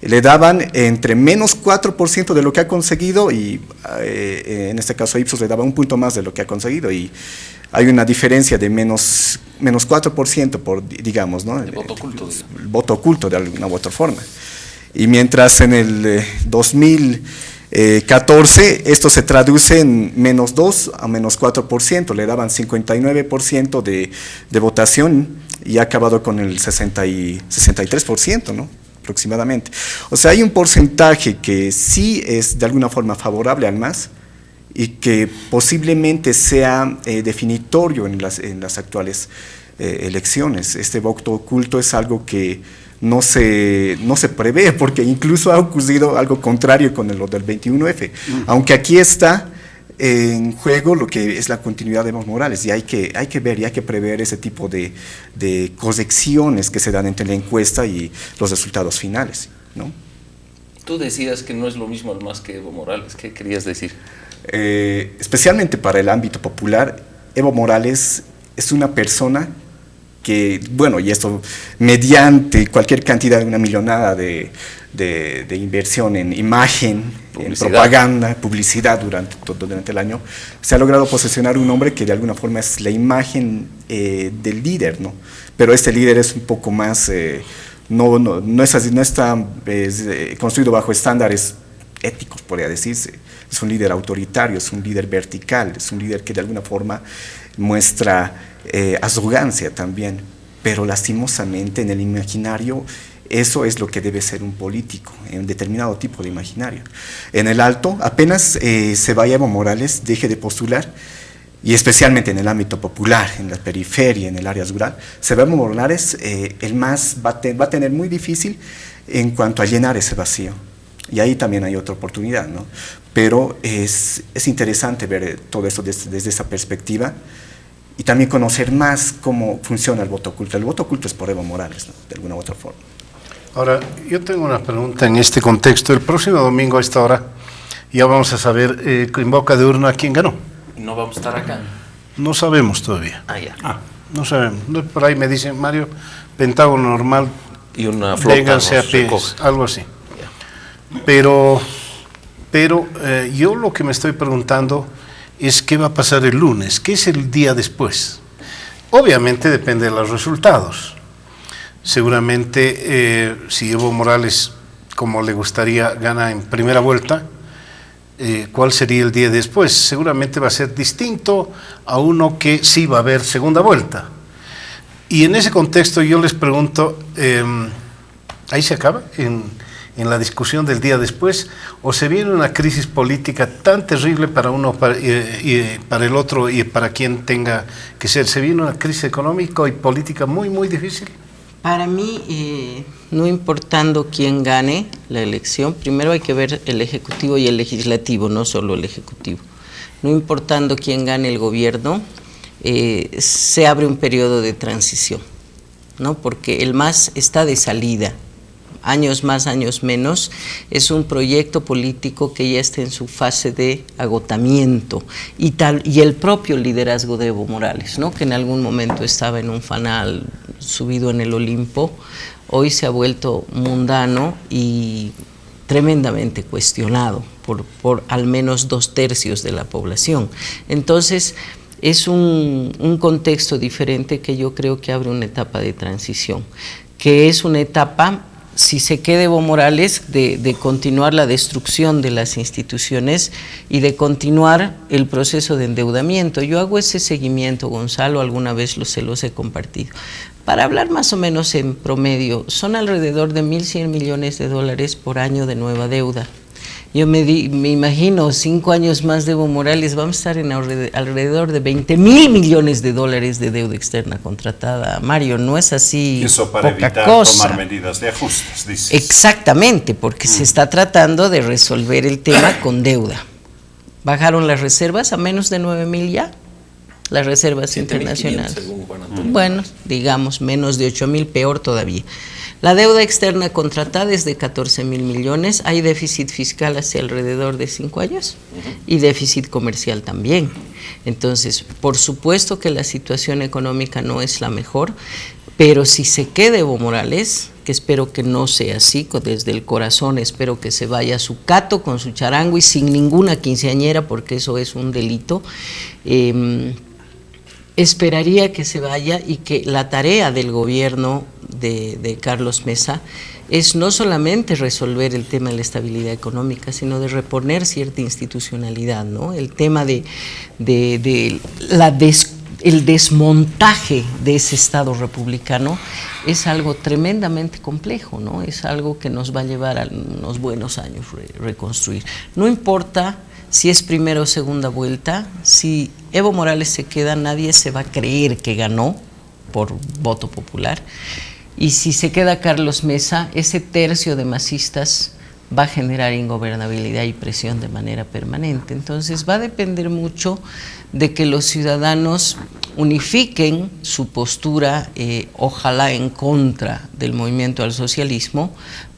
le daban entre menos 4% de lo que ha conseguido y en este caso Ipsos le daba un punto más de lo que ha conseguido y hay una diferencia de menos 4% por, digamos, ¿no? El voto oculto. El voto oculto de alguna u otra forma. Y mientras en el 2014 esto se traduce en menos 2 a menos 4%, le daban 59% de votación y ha acabado con el 63%, ¿no? Aproximadamente. O sea, hay un porcentaje que sí es de alguna forma favorable al MAS y que posiblemente sea definitorio en las actuales elecciones. Este voto oculto es algo que no se prevé, porque incluso ha ocurrido algo contrario con lo del 21F, aunque aquí está en juego lo que es la continuidad de Evo Morales, y hay que ver y hay que prever ese tipo de correcciones que se dan entre la encuesta y los resultados finales, ¿no? Tú decías que no es lo mismo el MAS que Evo Morales, ¿qué querías decir? Especialmente para el ámbito popular, Evo Morales es una persona que, bueno, y esto mediante cualquier cantidad de una millonada de inversión en imagen, en propaganda, publicidad durante el año, se ha logrado posesionar un hombre que de alguna forma es la imagen del líder, ¿no? Pero este líder es un poco más, no está construido bajo estándares éticos, podría decirse. Es un líder autoritario, es un líder vertical, es un líder que de alguna forma muestra arrogancia también, pero lastimosamente en el imaginario eso es lo que debe ser un político, en un determinado tipo de imaginario. En el alto, apenas se vaya Evo Morales, deje de postular, y especialmente en el ámbito popular, en la periferia, en el área rural, se ve Evo Morales, el MAS va a tener muy difícil en cuanto a llenar ese vacío. Y ahí también hay otra oportunidad, ¿no? Pero es interesante ver todo esto desde esa perspectiva y también conocer más cómo funciona el voto oculto. El voto oculto es por Evo Morales, ¿no? De alguna u otra forma. Ahora, yo tengo una pregunta en este contexto. El próximo domingo a esta hora ya vamos a saber en boca de urna quién ganó. ¿No vamos a estar acá? No sabemos todavía. Ya. No sabemos. Por ahí me dicen, Mario, Pentágono normal, y una flota vénganse a pie, algo así. Pero yo lo que me estoy preguntando es qué va a pasar el lunes, qué es el día después. Obviamente depende de los resultados. Seguramente si Evo Morales, como le gustaría, gana en primera vuelta, ¿cuál sería el día después? Seguramente va a ser distinto a uno que sí va a haber segunda vuelta. Y en ese contexto yo les pregunto, ¿ahí se acaba? En la discusión del día después, o se viene una crisis política tan terrible para uno para el otro y para quien tenga que ser? ¿Se viene una crisis económica y política muy, muy difícil? Para mí, no importando quién gane la elección, primero hay que ver el Ejecutivo y el Legislativo, no solo el Ejecutivo. No importando quién gane el gobierno, se abre un periodo de transición. ¿no? Porque el MAS está de salida. Años más, años menos, es un proyecto político que ya está en su fase de agotamiento y el propio liderazgo de Evo Morales, ¿no? Que en algún momento estaba en un fanal subido en el Olimpo, hoy se ha vuelto mundano y tremendamente cuestionado por al menos 2/3 de la población. Entonces, es un contexto diferente que yo creo que abre una etapa de transición, que es una etapa, si se queda Evo Morales, de continuar la destrucción de las instituciones y de continuar el proceso de endeudamiento. Yo hago ese seguimiento, Gonzalo, alguna vez se los he compartido. Para hablar más o menos en promedio, son alrededor de 1.100 millones de dólares por año de nueva deuda. Yo me imagino 5 años más de Evo Morales, vamos a estar en alrededor de 20.000 millones de dólares de deuda externa contratada. Mario, no es así. Eso para poca evitar cosa. tomar medidas de ajustes, dices. Exactamente, porque se está tratando de resolver el tema con deuda. Bajaron las reservas a menos de 9.000 ya, las reservas internacionales. Bueno, digamos menos de 8.000, peor todavía. La deuda externa contratada es de 14.000 millones, hay déficit fiscal hacia alrededor de 5 años y déficit comercial también. Entonces, por supuesto que la situación económica no es la mejor, pero si se queda Evo Morales, que espero que no sea así, desde el corazón espero que se vaya a su cato con su charango y sin ninguna quinceañera, porque eso es un delito, esperaría que se vaya y que la tarea del gobierno de Carlos Mesa es no solamente resolver el tema de la estabilidad económica, sino de reponer cierta institucionalidad, ¿no? El tema el desmontaje de ese Estado republicano es algo tremendamente complejo, ¿no? Es algo que nos va a llevar a unos buenos años reconstruir. No importa si es primera o segunda vuelta, si Evo Morales se queda, nadie se va a creer que ganó por voto popular. Y si se queda Carlos Mesa, ese tercio de masistas va a generar ingobernabilidad y presión de manera permanente. Entonces va a depender mucho de que los ciudadanos unifiquen su postura, ojalá en contra del movimiento al socialismo,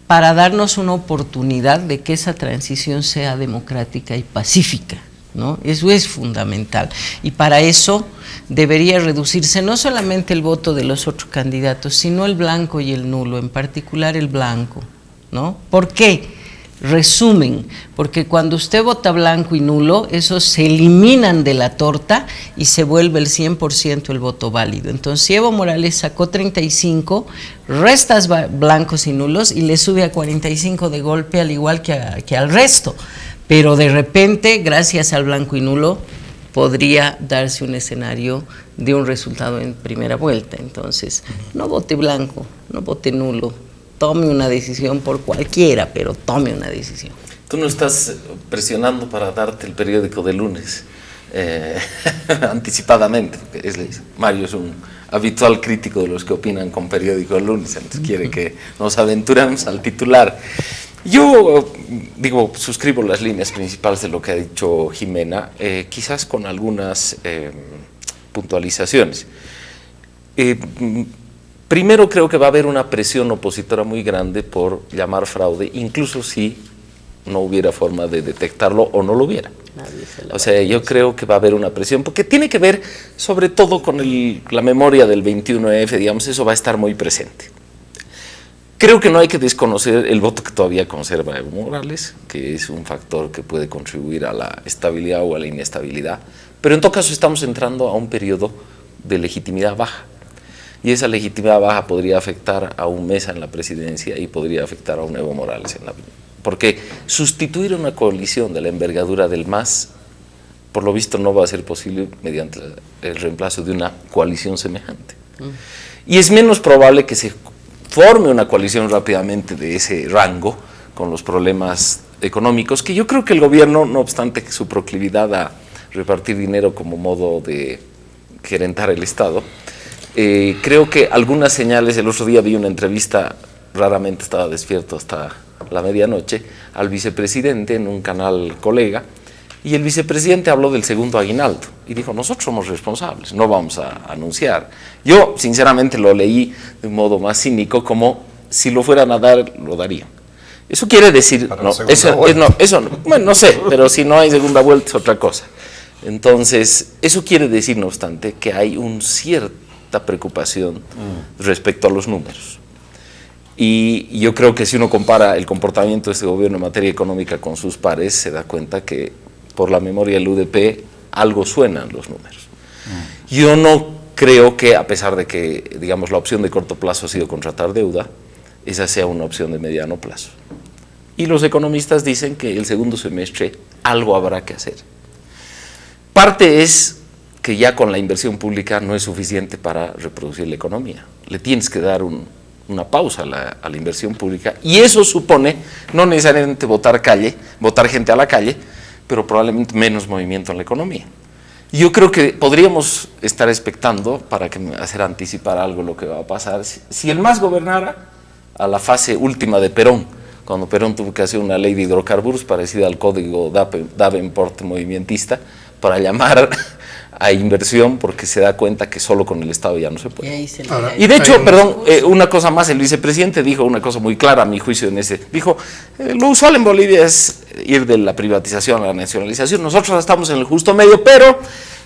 para darnos una oportunidad de que esa transición sea democrática y pacífica, ¿no? Eso es fundamental. Y para eso debería reducirse no solamente el voto de los otros candidatos, sino el blanco y el nulo, en particular el blanco, ¿no? ¿Por qué? Resumen, porque cuando usted vota blanco y nulo, esos se eliminan de la torta y se vuelve el 100% el voto válido. Entonces, si Evo Morales sacó 35, restas blancos y nulos y le sube a 45 de golpe, al igual que al resto. Pero de repente, gracias al blanco y nulo, podría darse un escenario de un resultado en primera vuelta. Entonces, no vote blanco, no vote nulo. Tome una decisión por cualquiera, pero tome una decisión. Tú no estás presionando para darte el periódico de lunes anticipadamente, porque Mario es un habitual crítico de los que opinan con periódico de lunes, entonces quiere que nos aventuremos al titular. Yo suscribo las líneas principales de lo que ha dicho Jimena, quizás con algunas puntualizaciones. Primero, creo que va a haber una presión opositora muy grande por llamar fraude, incluso si no hubiera forma de detectarlo o no lo hubiera. O sea, yo creo que va a haber una presión, porque tiene que ver sobre todo con la memoria del 21F, digamos, eso va a estar muy presente. Creo que no hay que desconocer el voto que todavía conserva Evo Morales, que es un factor que puede contribuir a la estabilidad o a la inestabilidad, pero en todo caso estamos entrando a un periodo de legitimidad baja. Y esa legitimidad baja podría afectar a un Mesa en la presidencia y podría afectar a un Evo Morales porque sustituir una coalición de la envergadura del MAS, por lo visto no va a ser posible mediante el reemplazo de una coalición semejante. Y es menos probable que se forme una coalición rápidamente de ese rango con los problemas económicos, que yo creo que el gobierno, no obstante su proclividad a repartir dinero como modo de gerentar el Estado, creo que algunas señales, el otro día vi una entrevista, raramente estaba despierto hasta la medianoche, al vicepresidente en un canal colega, Y el vicepresidente habló del segundo aguinaldo y dijo, nosotros somos responsables, no vamos a anunciar. Yo, sinceramente, lo leí de un modo más cínico, como si lo fueran a dar, lo darían. Eso quiere decir, bueno, no sé, pero si no hay segunda vuelta es otra cosa. Entonces, eso quiere decir, no obstante, que hay una cierta preocupación respecto a los números. Y yo creo que si uno compara el comportamiento de este gobierno en materia económica con sus pares, se da cuenta que por la memoria del UDP algo suenan los números. Yo no creo que, a pesar de que, digamos, la opción de corto plazo ha sido contratar deuda, esa sea una opción de mediano plazo. Y los economistas dicen que el segundo semestre algo habrá que hacer. Parte es que ya con la inversión pública no es suficiente para reproducir la economía. Le tienes que dar una pausa a la inversión pública, y eso supone no necesariamente botar gente a la calle, pero probablemente menos movimiento en la economía. Yo creo que podríamos estar expectando, para hacer anticipar algo lo que va a pasar, si el MAS gobernara a la fase última de Perón, cuando Perón tuvo que hacer una ley de hidrocarburos parecida al código Davenport movimentista, para llamar a inversión, porque se da cuenta que solo con el Estado ya no se puede. Y de hecho, perdón, una cosa más, el vicepresidente dijo una cosa muy clara a mi juicio dijo, lo usual en Bolivia es ir de la privatización a la nacionalización, nosotros estamos en el justo medio, pero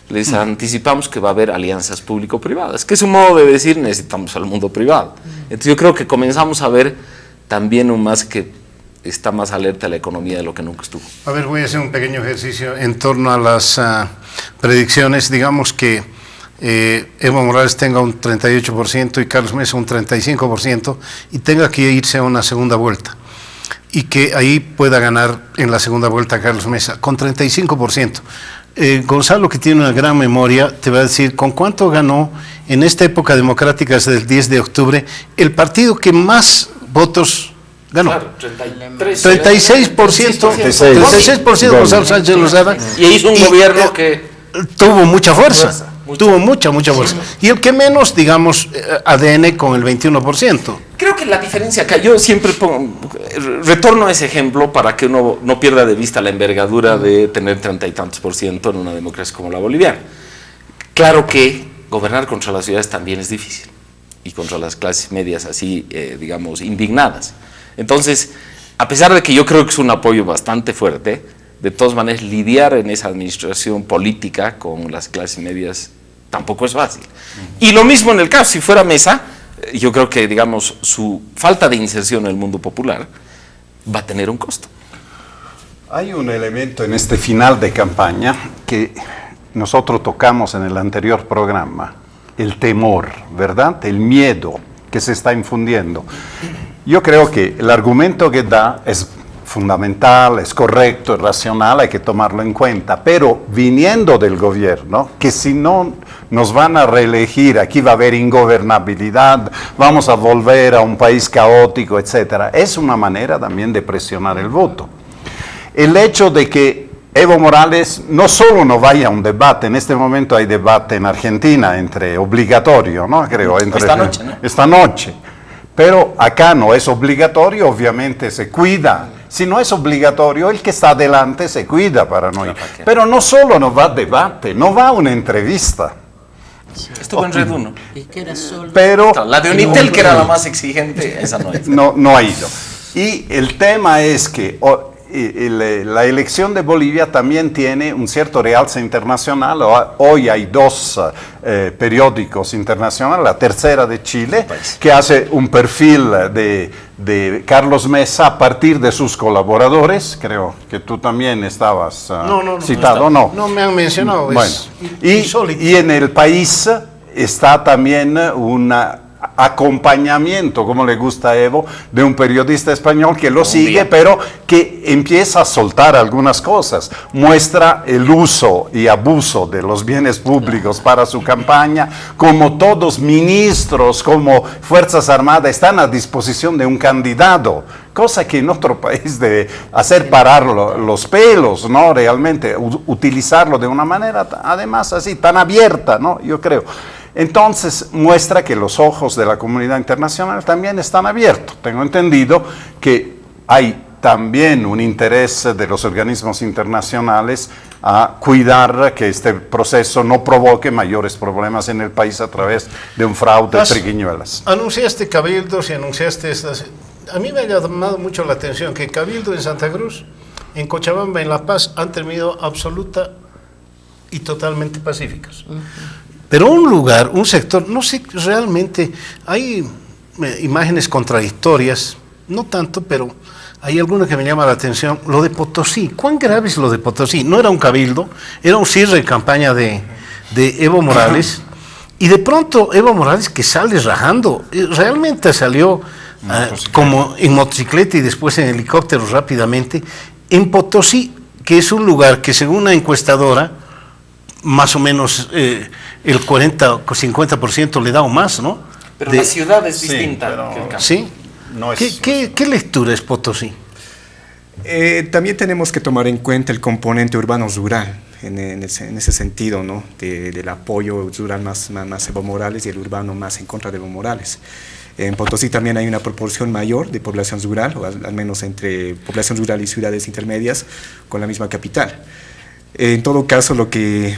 les anticipamos que va a haber alianzas público-privadas, que es un modo de decir necesitamos al mundo privado. Entonces yo creo que comenzamos a ver también un MAS que está más alerta a la economía de lo que nunca estuvo. A ver, voy a hacer un pequeño ejercicio en torno a las predicciones. Digamos que Evo Morales tenga un 38% y Carlos Mesa un 35% y tenga que irse a una segunda vuelta, y que ahí pueda ganar en la segunda vuelta Carlos Mesa con 35%. Gonzalo, que tiene una gran memoria, te va a decir con cuánto ganó en esta época democrática desde el 10 de octubre el partido que más votos ganó. Claro, 36% Gonzalo Sánchez Lozada. Y hizo un gobierno que tuvo mucha fuerza. Tuvo mucha fuerza. Y el que menos, digamos, ADN con el 21%. Creo que la diferencia acá, yo siempre retorno a ese ejemplo para que uno no pierda de vista la envergadura de tener 30 y tantos % en una democracia como la boliviana. Claro que gobernar contra las ciudades también es difícil, y contra las clases medias así, digamos, indignadas. Entonces, a pesar de que yo creo que es un apoyo bastante fuerte, de todas maneras, lidiar en esa administración política con las clases medias tampoco es fácil. Y lo mismo en el caso, si fuera Mesa, yo creo que, digamos, su falta de inserción en el mundo popular va a tener un costo. Hay un elemento en este final de campaña que nosotros tocamos en el anterior programa, el temor, ¿verdad? El miedo que se está infundiendo. Yo creo que el argumento que da es fundamental, es correcto, es racional, hay que tomarlo en cuenta, pero viniendo del gobierno, que si no nos van a reelegir, aquí va a haber ingobernabilidad, vamos a volver a un país caótico, etcétera, es una manera también de presionar el voto. El hecho de que Evo Morales no solo no vaya a un debate, en este momento hay debate en Argentina, obligatorio, ¿no? Creo, esta noche. Pero acá no es obligatorio, obviamente se cuida. Si no es obligatorio, el que está adelante se cuida para no ir. Pero no solo no va a debate, no va a una entrevista. Estuvo en Red 1. Pero la de Unitel, que era la más exigente, esa no ha ido. Y el tema es que la elección de Bolivia también tiene un cierto realce internacional. Hoy hay dos periódicos internacionales, la Tercera de Chile, que hace un perfil de Carlos Mesa a partir de sus colaboradores. Creo que tú también estabas citado. No me han mencionado. Bueno, y en El País está también una acompañamiento, como le gusta a Evo, de un periodista español que lo sigue, pero que empieza a soltar algunas cosas, muestra el uso y abuso de los bienes públicos para su campaña, como todos ministros, como Fuerzas Armadas están a disposición de un candidato, cosa que en otro país debe hacer parar los pelos, ¿no? Realmente, utilizarlo de una manera, además, así, tan abierta, ¿no? Yo creo. Entonces muestra que los ojos de la comunidad internacional también están abiertos. Tengo entendido que hay también un interés de los organismos internacionales a cuidar que este proceso no provoque mayores problemas en el país a través de un fraude de triquiñuelas. Anunciaste cabildos y anunciaste estas... A mí me ha llamado mucho la atención que cabildo en Santa Cruz, en Cochabamba, en La Paz, han terminado absoluta y totalmente pacíficos. Pero un lugar, un sector, no sé, realmente hay imágenes contradictorias, no tanto, pero hay alguna que me llama la atención. Lo de Potosí, ¿cuán grave es lo de Potosí? No era un cabildo, era un cierre de campaña de Evo Morales, y de pronto Evo Morales, que sale rajando, realmente salió como en motocicleta y después en helicóptero rápidamente, en Potosí, que es un lugar que según una encuestadora, más o menos el 40 o 50% le da o más, ¿no? Pero la ciudad es distinta. Pero, que el campo. ¿Sí? No es... ¿Qué lectura es Potosí? También tenemos que tomar en cuenta el componente urbano-rural, en ese sentido, ¿no? Del apoyo rural más Evo Morales y el urbano más en contra de Evo Morales. En Potosí también hay una proporción mayor de población rural, o al menos entre población rural y ciudades intermedias con la misma capital. En todo caso, lo que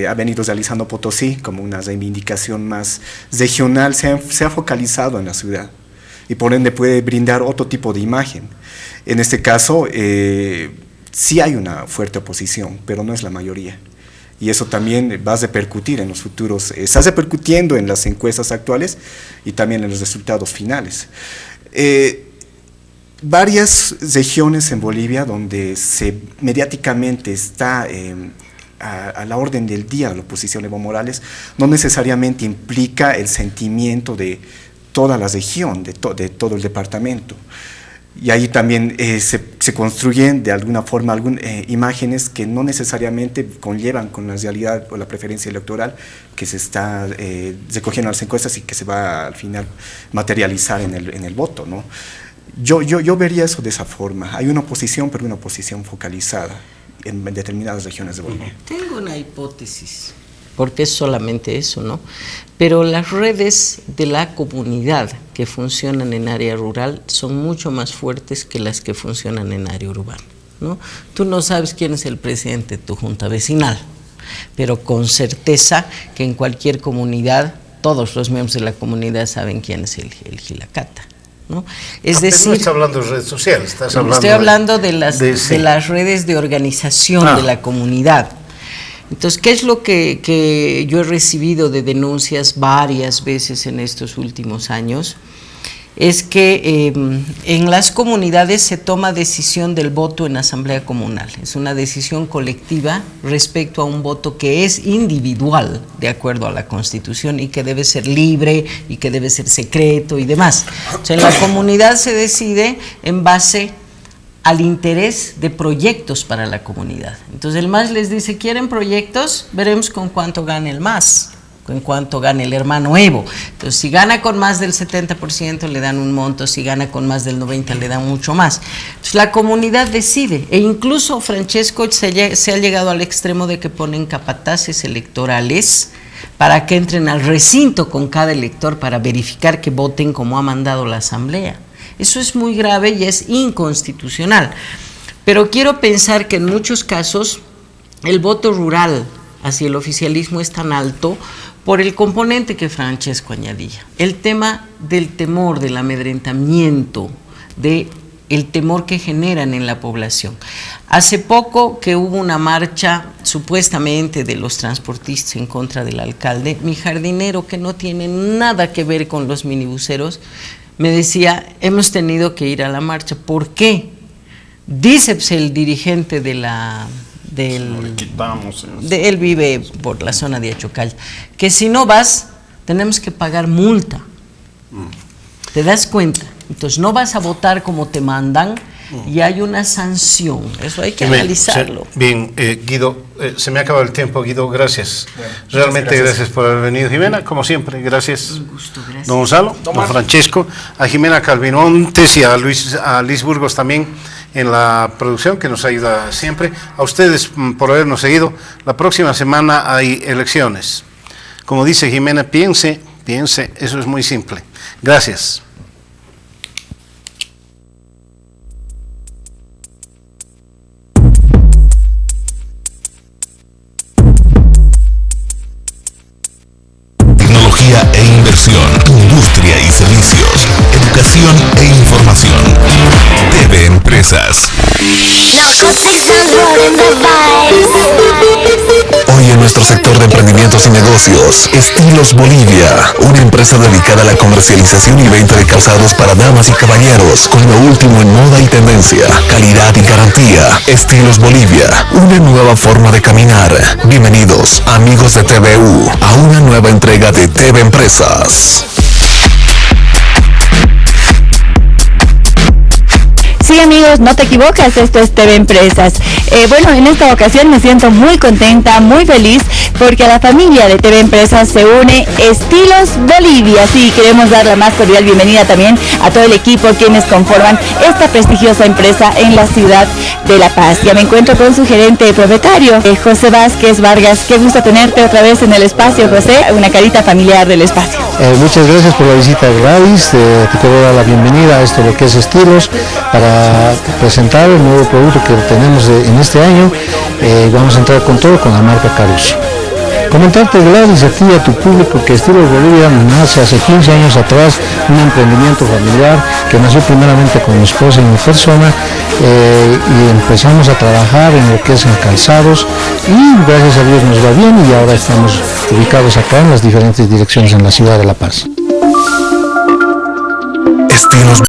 ha venido realizando Potosí como una reivindicación más regional se ha focalizado en la ciudad y por ende puede brindar otro tipo de imagen. En este caso, sí hay una fuerte oposición, pero no es la mayoría. Y eso también va a repercutir en los futuros, está repercutiendo en las encuestas actuales y también en los resultados finales. Varias regiones en Bolivia donde mediáticamente está a la orden del día la oposición de Evo Morales, no necesariamente implica el sentimiento de toda la región, de todo el departamento. Y ahí también se construyen de alguna forma imágenes que no necesariamente conllevan con la realidad o la preferencia electoral que se está recogiendo en las encuestas y que se va al final materializar en el voto, ¿no? Yo vería eso de esa forma. Hay una oposición, pero una oposición focalizada en determinadas regiones de Bolivia. Tengo una hipótesis, porque es solamente eso, ¿no? Pero las redes de la comunidad que funcionan en área rural son mucho más fuertes que las que funcionan en área urbana, ¿no? Tú no sabes quién es el presidente de tu junta vecinal, pero con certeza que en cualquier comunidad, todos los miembros de la comunidad saben quién es el Gilacata, ¿no? Es decir, no estás hablando de redes sociales, estoy hablando de las redes de organización de la comunidad. Entonces, ¿qué es lo que yo he recibido de denuncias varias veces en estos últimos años? Es que en las comunidades se toma decisión del voto en asamblea comunal. Es una decisión colectiva respecto a un voto que es individual, de acuerdo a la Constitución, y que debe ser libre y que debe ser secreto y demás. O sea, en la comunidad se decide en base al interés de proyectos para la comunidad. Entonces el MAS les dice, ¿quieren proyectos? Veremos con cuánto gana el MAS, con cuánto gana el hermano Evo. Entonces si gana con más del 70% le dan un monto, si gana con más del 90% le dan mucho más. Entonces la comunidad decide, e incluso Francesco se ha llegado al extremo de que ponen capataces electorales para que entren al recinto con cada elector para verificar que voten como ha mandado la asamblea. Eso es muy grave y es inconstitucional. Pero quiero pensar que en muchos casos el voto rural hacia el oficialismo es tan alto por el componente que Francesco añadía. El tema del temor, del amedrentamiento, del temor que generan en la población. Hace poco que hubo una marcha supuestamente de los transportistas en contra del alcalde, mi jardinero, que no tiene nada que ver con los minibuseros, me decía, hemos tenido que ir a la marcha. ¿Por qué? Dice el dirigente él vive por la zona de Achocalla, que si no vas, tenemos que pagar multa. ¿Te das cuenta? Entonces no vas a votar como te mandan y hay una sanción. Eso hay que analizarlo. Bien, Guido, se me ha acabado el tiempo, Guido, gracias. Bueno, realmente gracias por haber venido. Jimena, como siempre, gracias. Un gusto, gracias. Don Gonzalo, don Francesco, a Jimena Calvinontes y a Liz Burgos también en la producción, que nos ayuda siempre. A ustedes por habernos seguido. La próxima semana hay elecciones. Como dice Jimena, piense, eso es muy simple. Gracias. opinión e información. TV Empresas. Hoy en nuestro sector de emprendimientos y negocios, Estilos Bolivia, una empresa dedicada a la comercialización y venta de calzados para damas y caballeros, con lo último en moda y tendencia, calidad y garantía. Estilos Bolivia, una nueva forma de caminar. Bienvenidos, amigos de TVU, a una nueva entrega de TV Empresas. Sí, amigos, no te equivocas, esto es TV Empresas. Bueno, en esta ocasión me siento muy contenta, muy feliz, porque a la familia de TV Empresas se une Estilos Bolivia. Sí, queremos dar la más cordial bienvenida también a todo el equipo quienes conforman esta prestigiosa empresa en la ciudad de La Paz. Ya me encuentro con su gerente propietario, José Vázquez Vargas. Qué gusto tenerte otra vez en el espacio, José, una carita familiar del espacio. Muchas gracias por la visita, Gladys. Te quiero dar la bienvenida a esto, lo que es Estilos, para presentar el nuevo producto que tenemos en este año. Vamos a entrar con todo con la marca Caruso. Comentarte, Gladys, a ti y a tu público que Estilos Bolivia nace hace 15 años atrás, un emprendimiento familiar que nació primeramente con mi esposa y mi persona, y empezamos a trabajar en lo que es en calzados, y gracias a Dios nos va bien, y ahora estamos ubicados acá en las diferentes direcciones en la ciudad de La Paz. Estilos